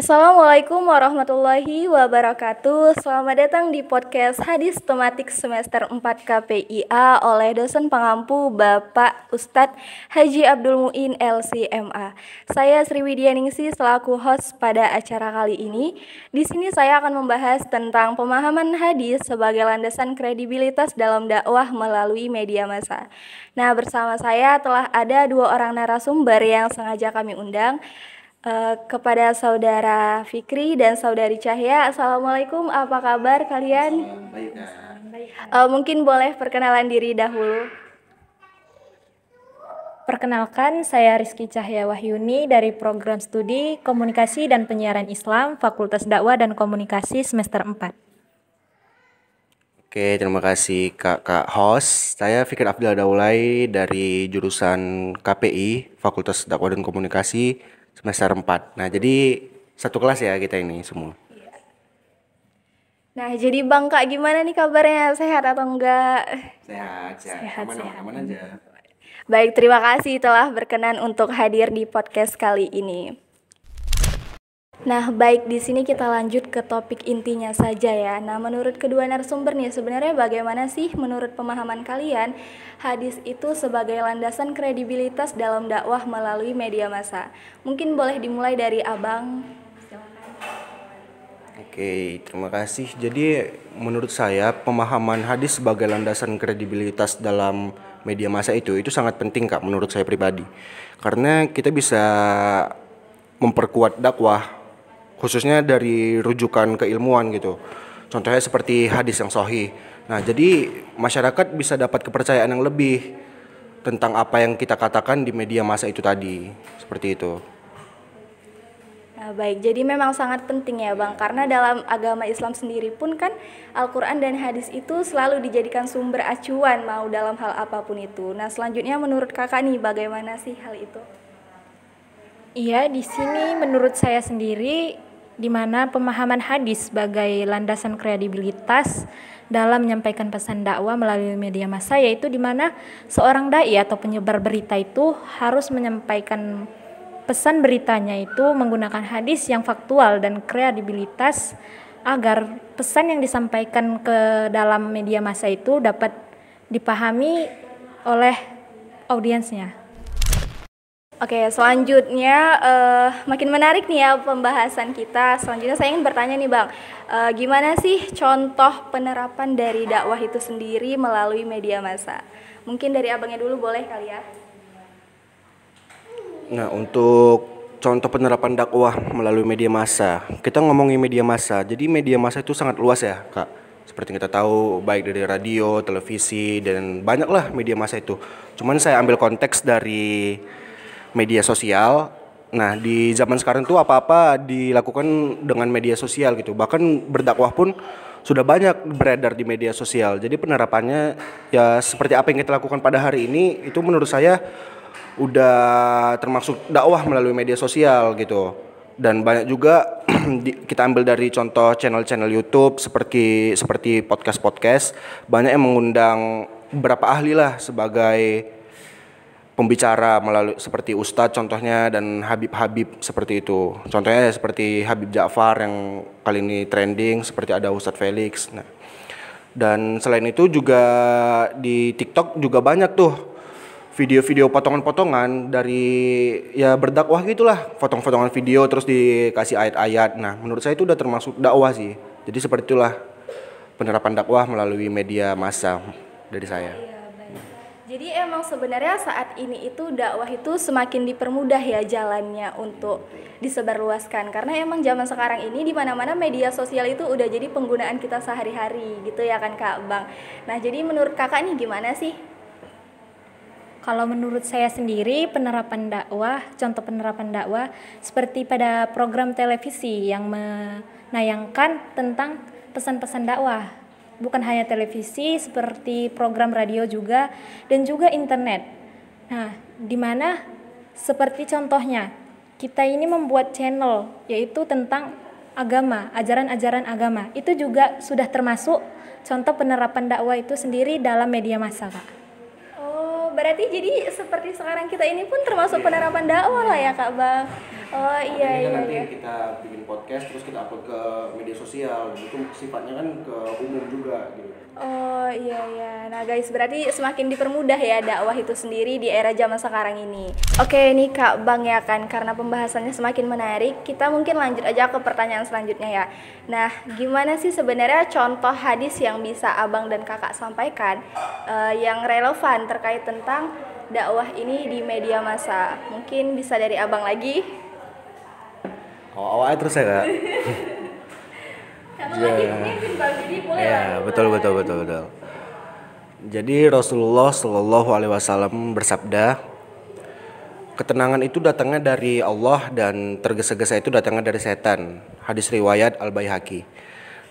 Assalamualaikum warahmatullahi wabarakatuh. Selamat datang di podcast Hadis Tematik Semester 4 KPIA oleh dosen pengampu Bapak Ustadz Haji Abdul Muin LCMA. Saya Sri Widyaningsi selaku host pada acara kali ini. Di sini saya akan membahas tentang pemahaman hadis sebagai landasan kredibilitas dalam dakwah melalui media massa. Nah, bersama saya telah ada dua orang narasumber yang sengaja kami undang. Kepada saudara Fikri dan saudari Cahya. Assalamualaikum, apa kabar kalian? Mungkin boleh perkenalan diri dahulu. Perkenalkan, saya Rizky Cahya Wahyuni dari Program Studi Komunikasi dan Penyiaran Islam Fakultas Dakwah dan Komunikasi semester 4. Oke, terima kasih Kak host. Saya Fikri Abdul Daulay dari jurusan KPI Fakultas Dakwah dan Komunikasi semester 4. Nah, jadi satu kelas ya kita ini semua. Nah, jadi Bang Kak, gimana nih kabarnya? Sehat atau enggak? Sehat. Aman aja. Baik, terima kasih telah berkenan untuk hadir di podcast kali ini. Nah, baik, di sini kita lanjut ke topik intinya saja ya. Nah, menurut kedua narasumber nih, sebenarnya bagaimana sih menurut pemahaman kalian hadis itu sebagai landasan kredibilitas dalam dakwah melalui media massa? Mungkin boleh dimulai dari Abang. Oke, terima kasih. Jadi menurut saya pemahaman hadis sebagai landasan kredibilitas dalam media massa itu sangat penting Kak menurut saya pribadi. Karena kita bisa memperkuat dakwah khususnya dari rujukan keilmuan gitu. Contohnya seperti hadis yang sahih. Nah, jadi masyarakat bisa dapat kepercayaan yang lebih tentang apa yang kita katakan di media massa itu tadi. Seperti itu. Nah, baik, jadi memang sangat penting ya Bang, karena dalam agama Islam sendiri pun kan Al-Quran dan hadis itu selalu dijadikan sumber acuan mau dalam hal apapun itu. Nah, selanjutnya menurut kakak nih, bagaimana sih hal itu? Iya, di sini menurut saya sendiri di mana pemahaman hadis sebagai landasan kredibilitas dalam menyampaikan pesan dakwah melalui media massa, yaitu di mana seorang dai atau penyebar berita itu harus menyampaikan pesan beritanya itu menggunakan hadis yang faktual dan kredibilitas agar pesan yang disampaikan ke dalam media massa itu dapat dipahami oleh audiensnya. Oke, selanjutnya makin menarik nih ya pembahasan kita. Selanjutnya saya ingin bertanya nih Bang, gimana sih contoh penerapan dari dakwah itu sendiri melalui media massa? Mungkin dari abangnya dulu boleh kali ya? Nah, untuk contoh penerapan dakwah melalui media massa, kita ngomongin media massa. Jadi media massa itu sangat luas ya, Kak. Seperti kita tahu, baik dari radio, televisi, dan banyaklah media massa itu. Cuman saya ambil konteks dari media sosial. Nah, di zaman sekarang tuh apa-apa dilakukan dengan media sosial gitu. Bahkan berdakwah pun sudah banyak beredar di media sosial. Jadi penerapannya ya seperti apa yang kita lakukan pada hari ini itu menurut saya udah termasuk dakwah melalui media sosial gitu. Dan banyak juga kita ambil dari contoh channel-channel YouTube seperti podcast-podcast, banyak yang mengundang beberapa ahli lah sebagai pembicara melalui seperti Ustadz contohnya dan Habib-Habib seperti itu. Contohnya seperti Habib Ja'far yang kali ini trending, seperti ada Ustadz Felix. Nah, dan selain itu juga di TikTok juga banyak tuh video-video potongan-potongan dari ya berdakwah gitulah, potong-potongan video terus dikasih ayat-ayat. Nah, menurut saya itu udah termasuk dakwah sih. Jadi seperti itulah penerapan dakwah melalui media massa dari saya. Jadi emang sebenarnya saat ini itu dakwah itu semakin dipermudah ya jalannya untuk disebarluaskan, karena emang zaman sekarang ini di mana-mana media sosial itu udah jadi penggunaan kita sehari-hari gitu ya kan Kak Bang. Nah, jadi menurut Kakak nih gimana sih? Kalau menurut saya sendiri penerapan dakwah, contoh penerapan dakwah seperti pada program televisi yang menayangkan tentang pesan-pesan dakwah. Bukan hanya televisi, seperti program radio juga dan juga internet. Nah, di mana seperti contohnya kita ini membuat channel yaitu tentang agama, ajaran-ajaran agama. Itu juga sudah termasuk contoh penerapan dakwah itu sendiri dalam media massa, Kak. Berarti jadi seperti sekarang kita ini pun termasuk penerapan dakwah lah ya Kak Bang. Oh iya Ini kan iya nanti iya. kita bikin podcast terus kita upload ke media sosial. Itu sifatnya kan ke umum juga gitu. Oh iya iya. Nah guys, berarti semakin dipermudah ya dakwah itu sendiri di era zaman sekarang ini. Oke nih Kak Bang ya kan, karena pembahasannya semakin menarik, kita mungkin lanjut aja ke pertanyaan selanjutnya ya. Nah, gimana sih sebenarnya contoh hadis yang bisa Abang dan Kakak sampaikan yang relevan terkait tentang dakwah ini di media massa? Mungkin bisa dari Abang lagi. Awalnya terus ya kak. Abang lagi mungkin Bang, jadi boleh lah. Ya betul. Jadi Rasulullah Shallallahu Alaihi Wasallam bersabda, ketenangan itu datangnya dari Allah dan tergesa-gesa itu datangnya dari setan. Hadis riwayat Al Baihaqi.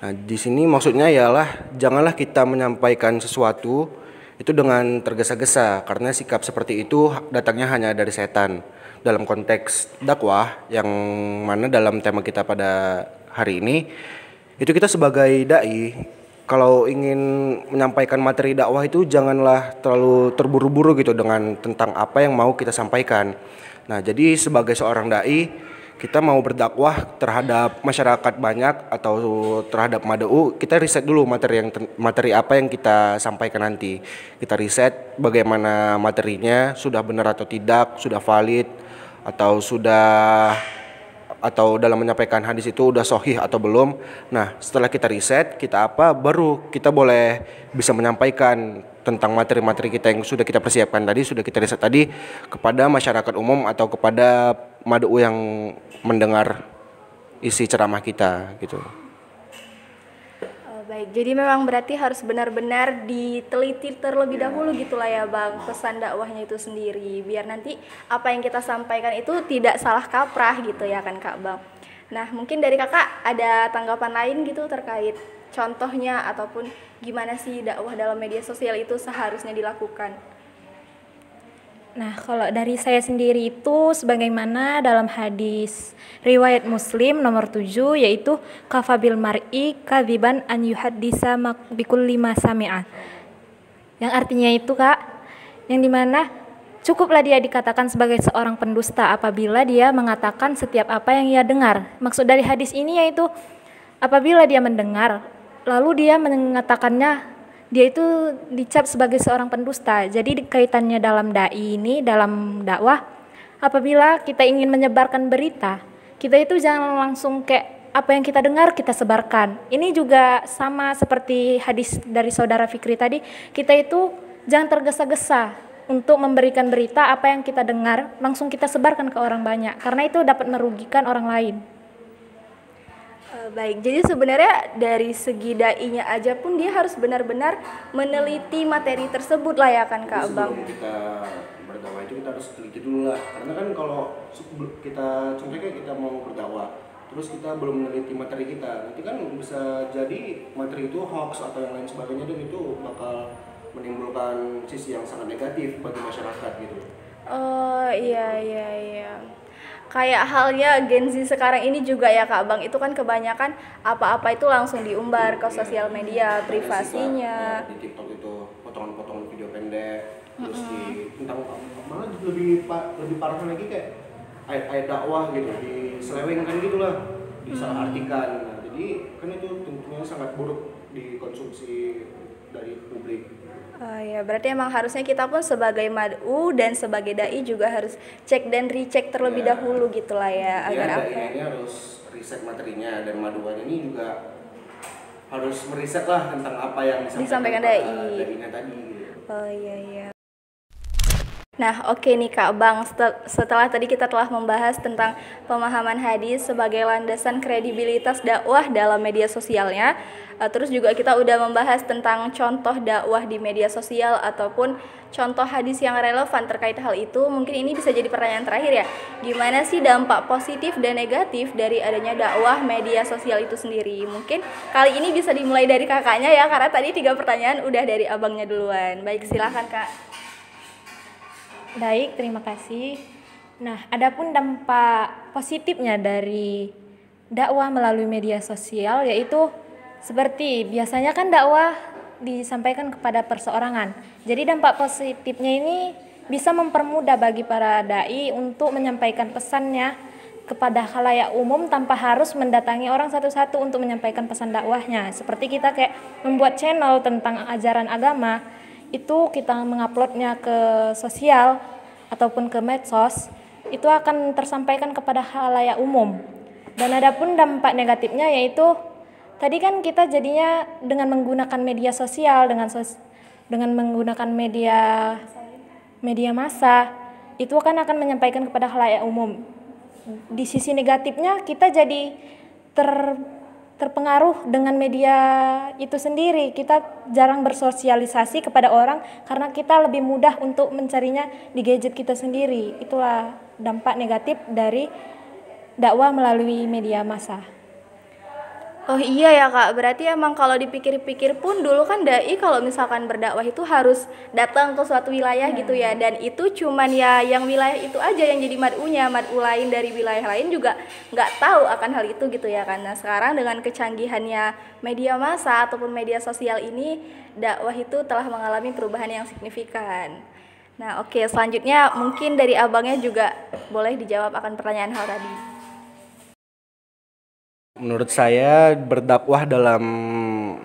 Nah di sini maksudnya ialah janganlah kita menyampaikan sesuatu itu dengan tergesa-gesa karena sikap seperti itu datangnya hanya dari setan. Dalam konteks dakwah yang mana dalam tema kita pada hari ini itu kita sebagai dai kalau ingin menyampaikan materi dakwah itu janganlah terlalu terburu-buru gitu dengan tentang apa yang mau kita sampaikan. Nah, jadi sebagai seorang dai kita mau berdakwah terhadap masyarakat banyak atau terhadap mad'u, kita riset dulu materi apa yang kita sampaikan nanti. Kita riset bagaimana materinya, sudah benar atau tidak, sudah valid atau dalam menyampaikan hadis itu udah sahih atau belum. Nah, setelah kita riset, baru kita boleh bisa menyampaikan tentang materi-materi kita yang sudah kita persiapkan tadi, sudah kita riset tadi kepada masyarakat umum atau kepada mad'u yang mendengar isi ceramah kita gitu. Oh, baik, jadi memang berarti harus benar-benar diteliti terlebih dahulu gitulah ya Bang, pesan dakwahnya itu sendiri, biar nanti apa yang kita sampaikan itu tidak salah kaprah gitu ya kan Kak Bang. Nah mungkin dari Kakak ada tanggapan lain gitu terkait contohnya ataupun gimana sih dakwah dalam media sosial itu seharusnya dilakukan? Nah, kalau dari saya sendiri itu sebagaimana dalam hadis riwayat Muslim nomor 7 yaitu kafabil mar'i kadziban an yuhaddisa bikulli ma sami'a. Yang artinya itu Kak, yang dimana cukuplah dia dikatakan sebagai seorang pendusta apabila dia mengatakan setiap apa yang ia dengar. Maksud dari hadis ini yaitu apabila dia mendengar lalu dia mengatakannya, dia itu dicap sebagai seorang pendusta. Jadi kaitannya dalam dai ini, dalam dakwah, apabila kita ingin menyebarkan berita, kita itu jangan langsung kayak apa yang kita dengar kita sebarkan. Ini juga sama seperti hadis dari saudara Fikri tadi, kita itu jangan tergesa-gesa untuk memberikan berita apa yang kita dengar, langsung kita sebarkan ke orang banyak, karena itu dapat merugikan orang lain. Baik, jadi sebenarnya dari segi dai-nya aja pun dia harus benar-benar meneliti materi tersebut lah ya kan Kak Bang. Sebelum kita berdakwah itu kita harus teliti dulu lah, karena kan kalau kita contohnya kita mau berdakwah terus kita belum meneliti materi kita, nanti kan bisa jadi materi itu hoax atau yang lain sebagainya dan itu bakal menimbulkan sisi yang sangat negatif bagi masyarakat gitu. Oh iya. Kayak halnya Gen Z sekarang ini juga ya Kak Bang, itu kan kebanyakan apa-apa itu langsung diumbar ke sosial media, privasinya. Di TikTok itu potongan-potongan video pendek, terus tentang malah lebih parah lagi kayak ayat dakwah gitu, diselewengkan gitulah, disalahartikan. Nah, jadi kan itu tentunya sangat buruk dikonsumsi dari publik. Oh ya, berarti emang harusnya kita pun sebagai mad'u dan sebagai dai juga harus cek dan recheck terlebih dahulu gitulah ya, agar apa? Ini harus riset materinya dan maduan ini juga harus meriset lah tentang apa yang disampaikan dai-nya tadi. Oh iya. Nah oke nih Kak Bang, setelah tadi kita telah membahas tentang pemahaman hadis sebagai landasan kredibilitas dakwah dalam media sosialnya, terus juga kita udah membahas tentang contoh dakwah di media sosial ataupun contoh hadis yang relevan terkait hal itu. Mungkin ini bisa jadi pertanyaan terakhir ya, gimana sih dampak positif dan negatif dari adanya dakwah media sosial itu sendiri? Mungkin kali ini bisa dimulai dari kakaknya ya, karena tadi 3 pertanyaan udah dari abangnya duluan. Baik, silakan Kak. Baik, terima kasih. Nah, adapun dampak positifnya dari dakwah melalui media sosial yaitu seperti biasanya kan dakwah disampaikan kepada perseorangan. Jadi dampak positifnya ini bisa mempermudah bagi para dai untuk menyampaikan pesannya kepada khalayak umum tanpa harus mendatangi orang satu-satu untuk menyampaikan pesan dakwahnya. Seperti kita kayak membuat channel tentang ajaran agama, itu kita menguploadnya ke sosial ataupun ke medsos, itu akan tersampaikan kepada khalayak umum. Dan adapun dampak negatifnya yaitu tadi kan kita jadinya dengan menggunakan media sosial, dengan menggunakan media massa, itu akan menyampaikan kepada khalayak umum. Di sisi negatifnya kita jadi terpengaruh dengan media itu sendiri. Kita jarang bersosialisasi kepada orang karena kita lebih mudah untuk mencarinya di gadget kita sendiri. Itulah dampak negatif dari dakwah melalui media massa. Oh iya ya Kak, berarti emang kalau dipikir-pikir pun dulu kan dai kalau misalkan berdakwah itu harus datang ke suatu wilayah gitu ya, dan itu cuman ya yang wilayah itu aja yang jadi mad'unya, mad'u lain dari wilayah lain juga nggak tahu akan hal itu gitu ya kan. Nah sekarang dengan kecanggihannya media massa ataupun media sosial ini, dakwah itu telah mengalami perubahan yang signifikan. Nah oke, selanjutnya mungkin dari abangnya juga boleh dijawab akan pertanyaan hal tadi. Menurut saya berdakwah dalam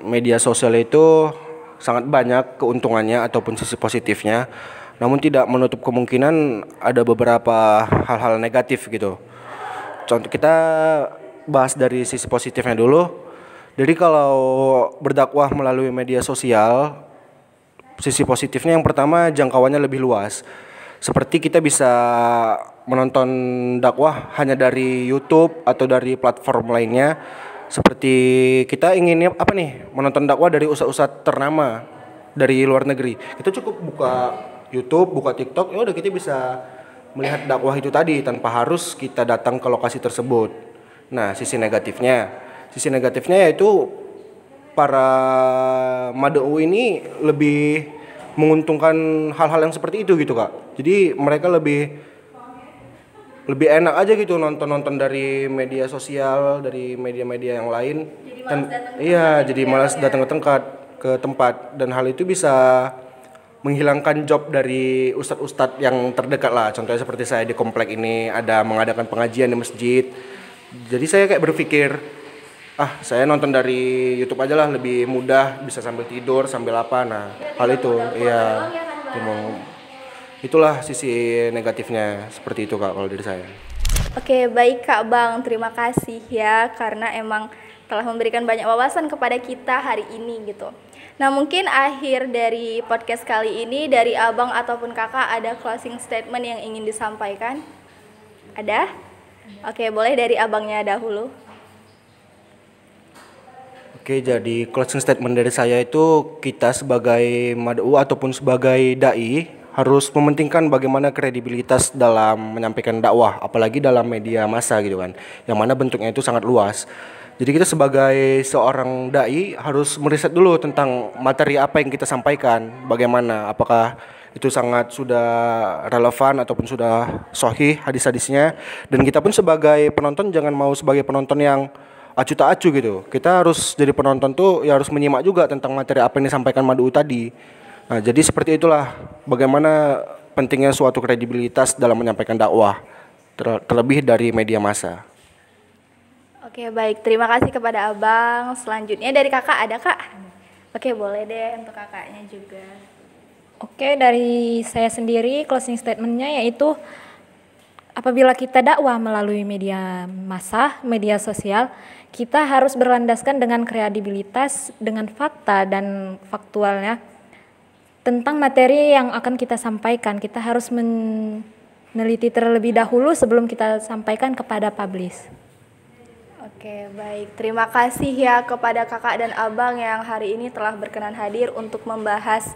media sosial itu sangat banyak keuntungannya ataupun sisi positifnya, namun tidak menutup kemungkinan ada beberapa hal-hal negatif gitu. Contoh, kita bahas dari sisi positifnya dulu. Jadi kalau berdakwah melalui media sosial, sisi positifnya yang pertama jangkauannya lebih luas. Seperti kita bisa menonton dakwah hanya dari YouTube atau dari platform lainnya. Seperti kita ingin menonton dakwah dari ustadz-ustadz ternama dari luar negeri. Kita cukup buka YouTube, buka TikTok, ya udah kita bisa melihat dakwah itu tadi tanpa harus kita datang ke lokasi tersebut. Nah, sisi negatifnya yaitu para mad'u ini lebih menguntungkan hal-hal yang seperti itu gitu Kak. Jadi mereka lebih enak aja gitu nonton dari media sosial, dari media-media yang lain. Jadi malas datang ke tempat, dan hal itu bisa menghilangkan job dari ustadz-ustadz yang terdekat lah. Contohnya seperti saya di komplek ini ada mengadakan pengajian di masjid. Jadi saya kayak berpikir, saya nonton dari YouTube aja lah, lebih mudah, bisa sambil tidur, sambil apa. Nah, hal itu, itulah sisi negatifnya, seperti itu Kak kalau dari saya. Oke, baik Kak Bang, terima kasih ya karena emang telah memberikan banyak wawasan kepada kita hari ini gitu. Nah mungkin akhir dari podcast kali ini dari Abang ataupun Kakak ada closing statement yang ingin disampaikan? Ada? Oke, boleh dari Abangnya dahulu. Oke, jadi closing statement dari saya itu, kita sebagai mad'u ataupun sebagai dai harus mementingkan bagaimana kredibilitas dalam menyampaikan dakwah, apalagi dalam media massa gitu kan, yang mana bentuknya itu sangat luas. Jadi kita sebagai seorang dai harus meriset dulu tentang materi apa yang kita sampaikan, bagaimana, apakah itu sangat sudah relevan ataupun sudah sahih hadis-hadisnya. Dan kita pun sebagai penonton jangan mau sebagai penonton yang acu tak acu gitu. Kita harus jadi penonton tuh ya harus menyimak juga tentang materi apa yang disampaikan mad'u tadi. Nah, jadi seperti itulah bagaimana pentingnya suatu kredibilitas dalam menyampaikan dakwah, terlebih dari media massa. Oke, baik. Terima kasih kepada Abang. Selanjutnya dari Kakak ada Kak? Oke, boleh deh untuk Kakaknya juga. Oke, dari saya sendiri closing statementnya yaitu apabila kita dakwah melalui media massa, media sosial, kita harus berlandaskan dengan kredibilitas, dengan fakta dan faktualnya tentang materi yang akan kita sampaikan. Kita harus meneliti terlebih dahulu sebelum kita sampaikan kepada publish. Oke, baik. Terima kasih ya kepada Kakak dan Abang yang hari ini telah berkenan hadir untuk membahas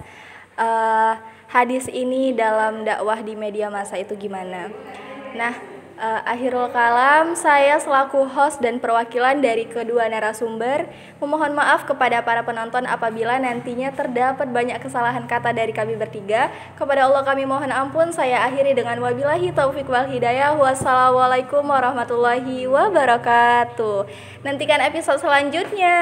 hadis ini dalam dakwah di media massa itu gimana. Nah, akhirul kalam, saya selaku host dan perwakilan dari kedua narasumber memohon maaf kepada para penonton apabila nantinya terdapat banyak kesalahan kata dari kami bertiga. Kepada Allah kami mohon ampun. Saya akhiri dengan wabillahi taufiq wal hidayah. Wassalamualaikum warahmatullahi wabarakatuh. Nantikan episode selanjutnya.